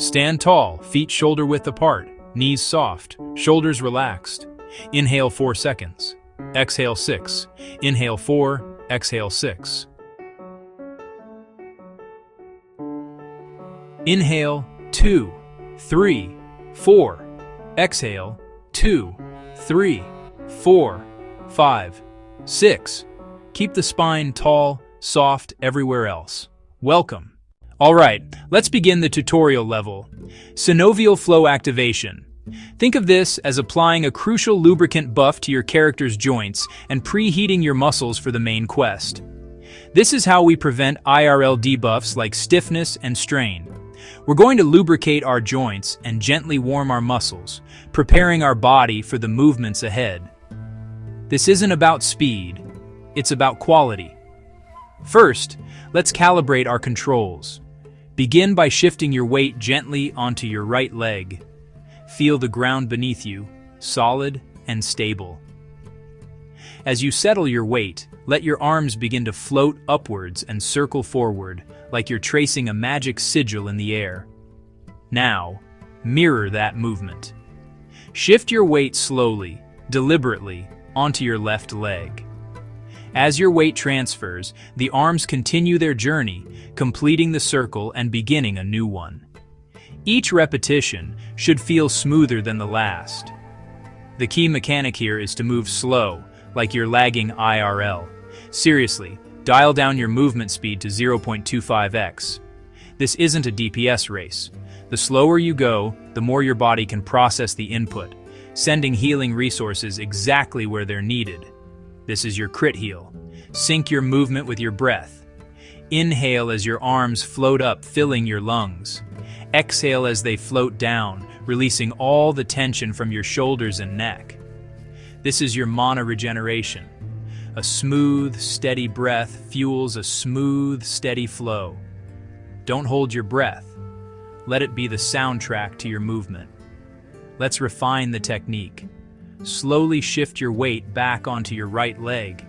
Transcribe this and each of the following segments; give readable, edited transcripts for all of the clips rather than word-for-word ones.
Stand tall, feet shoulder width apart, knees soft, shoulders relaxed. Inhale 4 seconds. Exhale 6. Inhale 4, exhale 6. Inhale 2, 3, 4. Exhale 2, 3, 4, 5, 6. Keep the spine tall, soft everywhere else. Welcome. Alright, let's begin the tutorial level. Synovial flow activation. Think of this as applying a crucial lubricant buff to your character's joints and preheating your muscles for the main quest. This is how we prevent IRL debuffs like stiffness and strain. We're going to lubricate our joints and gently warm our muscles, preparing our body for the movements ahead. This isn't about speed, it's about quality. First, let's calibrate our controls. Begin by shifting your weight gently onto your right leg. Feel the ground beneath you, solid and stable. As you settle your weight, let your arms begin to float upwards and circle forward, like you're tracing a magic sigil in the air. Now, mirror that movement. Shift your weight slowly, deliberately, onto your left leg. As your weight transfers, the arms continue their journey, completing the circle and beginning a new one. Each repetition should feel smoother than the last. The key mechanic here is to move slow, like you're lagging IRL. Seriously, dial down your movement speed to 0.25x. This isn't a DPS race. The slower you go, the more your body can process the input, sending healing resources exactly where they're needed. This is your crit heal. Sync your movement with your breath. Inhale as your arms float up, filling your lungs. Exhale as they float down, releasing all the tension from your shoulders and neck. This is your mana regeneration. A smooth, steady breath fuels a smooth, steady flow. Don't hold your breath. Let it be the soundtrack to your movement. Let's refine the technique. Slowly shift your weight back onto your right leg.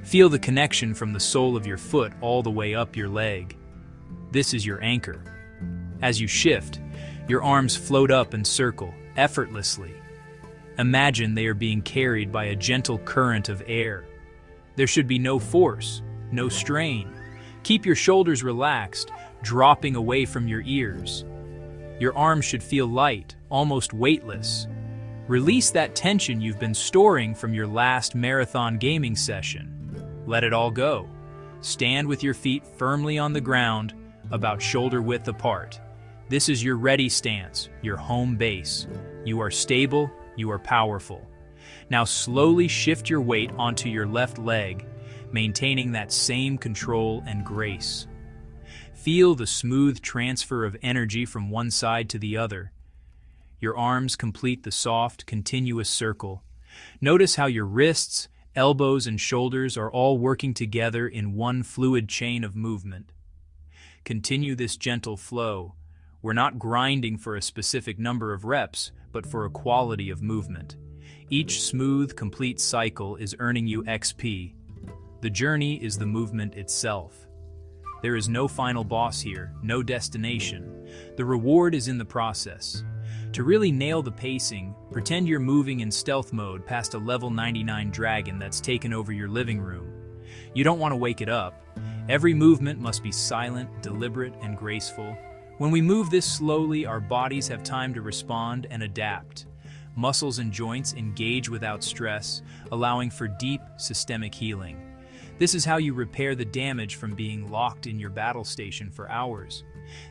Feel the connection from the sole of your foot all the way up your leg. This is your anchor. As you shift, your arms float up and circle, effortlessly. Imagine they are being carried by a gentle current of air. There should be no force, no strain. Keep your shoulders relaxed, dropping away from your ears. Your arms should feel light, almost weightless. Release that tension you've been storing from your last marathon gaming session. Let it all go. Stand with your feet firmly on the ground, about shoulder width apart. This is your ready stance, your home base. You are stable, you are powerful. Now slowly shift your weight onto your left leg, maintaining that same control and grace. Feel the smooth transfer of energy from one side to the other. Your arms complete the soft, continuous circle. Notice how your wrists, elbows, and shoulders are all working together in one fluid chain of movement. Continue this gentle flow. We're not grinding for a specific number of reps, but for a quality of movement. Each smooth, complete cycle is earning you XP. The journey is the movement itself. There is no final boss here, no destination. The reward is in the process. To really nail the pacing, pretend you're moving in stealth mode past a level 99 dragon that's taken over your living room. You don't want to wake it up. Every movement must be silent, deliberate, and graceful. When we move this slowly, our bodies have time to respond and adapt. Muscles and joints engage without stress, allowing for deep, systemic healing. This is how you repair the damage from being locked in your battle station for hours.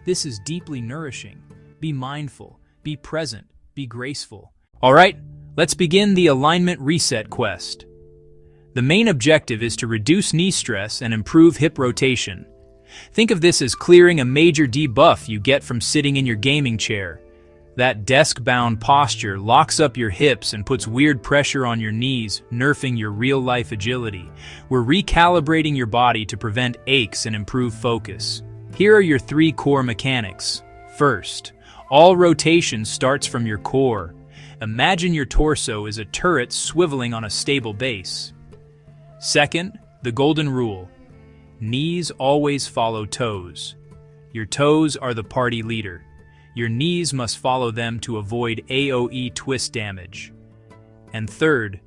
This is deeply nourishing. Be mindful. Be present, be graceful. Alright, let's begin the alignment reset quest. The main objective is to reduce knee stress and improve hip rotation. Think of this as clearing a major debuff you get from sitting in your gaming chair. That desk-bound posture locks up your hips and puts weird pressure on your knees, nerfing your real-life agility. We're recalibrating your body to prevent aches and improve focus. Here are your 3 core mechanics. First, all rotation starts from your core. Imagine your torso is a turret swiveling on a stable base. Second, the golden rule. Knees always follow toes. Your toes are the party leader. Your knees must follow them to avoid AOE twist damage. And third,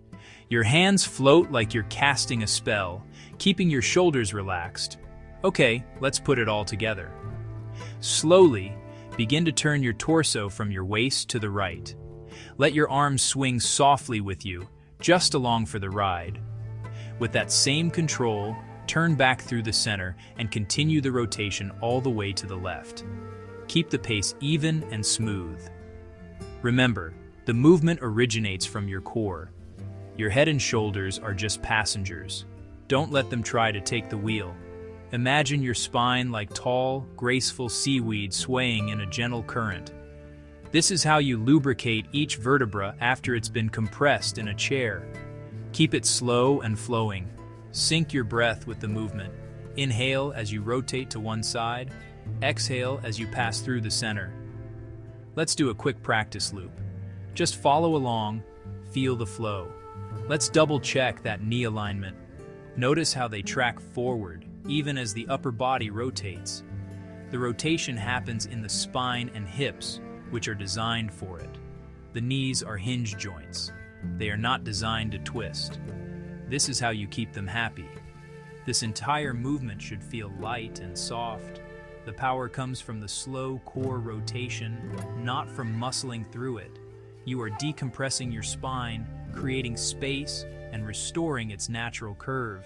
your hands float like you're casting a spell, keeping your shoulders relaxed. Okay, let's put it all together. Slowly, begin to turn your torso from your waist to the right. Let your arms swing softly with you, just along for the ride. With that same control, turn back through the center and continue the rotation all the way to the left. Keep the pace even and smooth. Remember, the movement originates from your core. Your head and shoulders are just passengers. Don't let them try to take the wheel. Imagine your spine like tall, graceful seaweed swaying in a gentle current. This is how you lubricate each vertebra after it's been compressed in a chair. Keep it slow and flowing. Sync your breath with the movement. Inhale as you rotate to one side. Exhale as you pass through the center. Let's do a quick practice loop. Just follow along, feel the flow. Let's double check that knee alignment. Notice how they track forward, even as the upper body rotates. The rotation happens in the spine and hips, which are designed for it. The knees are hinge joints. They are not designed to twist. This is how you keep them happy. This entire movement should feel light and soft. The power comes from the slow core rotation, not from muscling through it. You are decompressing your spine, creating space, and restoring its natural curve.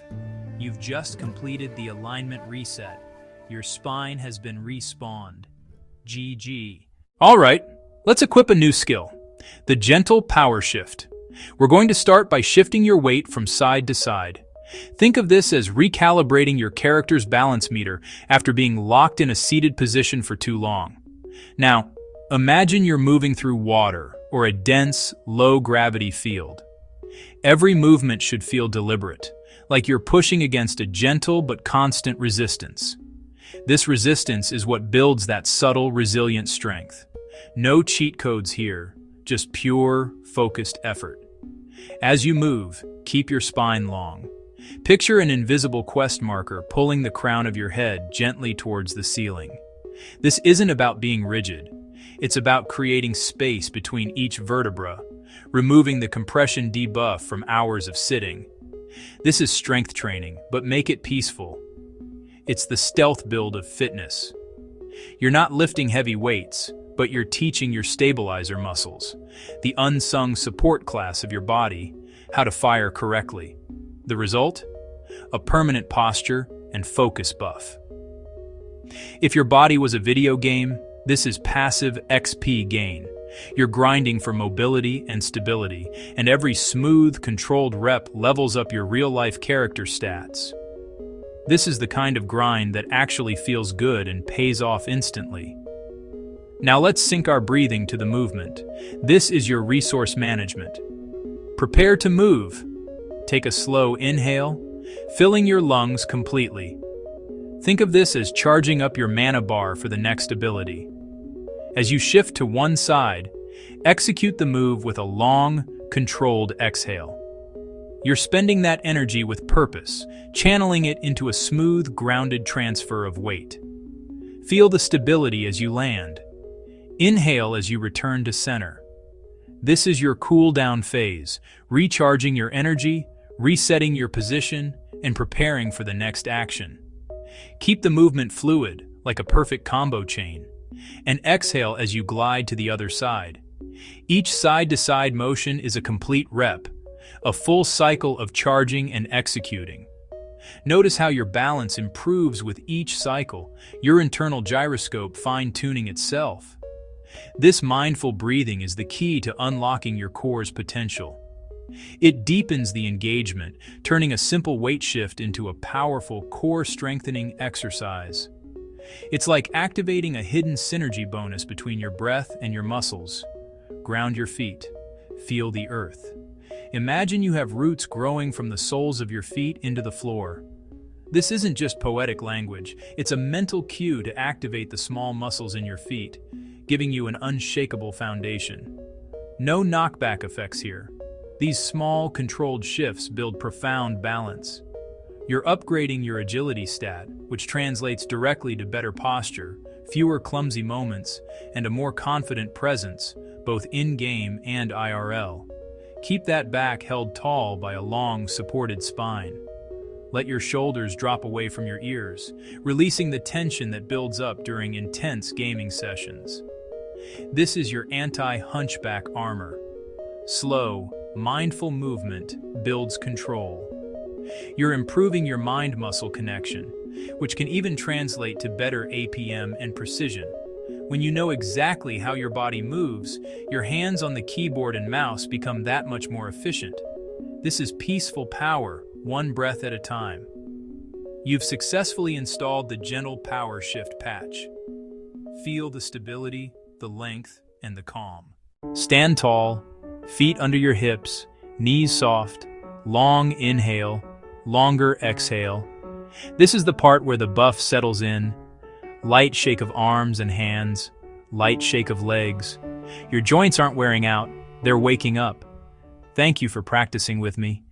You've just completed the alignment reset. Your spine has been respawned. GG. All right, let's equip a new skill, the gentle power shift. We're going to start by shifting your weight from side to side. Think of this as recalibrating your character's balance meter after being locked in a seated position for too long. Now, imagine you're moving through water or a dense, low-gravity field. Every movement should feel deliberate, like you're pushing against a gentle but constant resistance. This resistance is what builds that subtle, resilient strength. No cheat codes here, just pure, focused effort. As you move, keep your spine long. Picture an invisible quest marker pulling the crown of your head gently towards the ceiling. This isn't about being rigid. It's about creating space between each vertebra, removing the compression debuff from hours of sitting. This is strength training, but make it peaceful. It's the stealth build of fitness. You're not lifting heavy weights, but you're teaching your stabilizer muscles, the unsung support class of your body, how to fire correctly. The result? A permanent posture and focus buff. If your body was a video game, this is passive XP gain. You're grinding for mobility and stability, and every smooth, controlled rep levels up your real-life character stats. This is the kind of grind that actually feels good and pays off instantly. Now let's sync our breathing to the movement. This is your resource management. Prepare to move. Take a slow inhale, filling your lungs completely. Think of this as charging up your mana bar for the next ability. As you shift to one side, execute the move with a long, controlled exhale. You're spending that energy with purpose, channeling it into a smooth, grounded transfer of weight. Feel the stability as you land. Inhale as you return to center. This is your cool-down phase, recharging your energy, resetting your position, and preparing for the next action. Keep the movement fluid, like a perfect combo chain, and exhale as you glide to the other side. Each side-to-side motion is a complete rep, a full cycle of charging and executing. Notice how your balance improves with each cycle, your internal gyroscope fine-tuning itself. This mindful breathing is the key to unlocking your core's potential. It deepens the engagement, turning a simple weight shift into a powerful core-strengthening exercise. It's like activating a hidden synergy bonus between your breath and your muscles. Ground your feet. Feel the earth. Imagine you have roots growing from the soles of your feet into the floor. This isn't just poetic language, it's a mental cue to activate the small muscles in your feet, giving you an unshakable foundation. No knockback effects here. These small, controlled shifts build profound balance. You're upgrading your agility stat, which translates directly to better posture, fewer clumsy moments, and a more confident presence, both in-game and IRL. Keep that back held tall by a long, supported spine. Let your shoulders drop away from your ears, releasing the tension that builds up during intense gaming sessions. This is your anti-hunchback armor. Slow, mindful movement builds control. You're improving your mind-muscle connection, which can even translate to better APM and precision. When you know exactly how your body moves, your hands on the keyboard and mouse become that much more efficient. This is peaceful power, one breath at a time. You've successfully installed the gentle power shift patch. Feel the stability, the length, and the calm. Stand tall, feet under your hips, knees soft, long inhale, longer exhale. This is the part where the buff settles in. Light shake of arms and hands, light shake of legs. Your joints aren't wearing out, they're waking up. Thank you for practicing with me.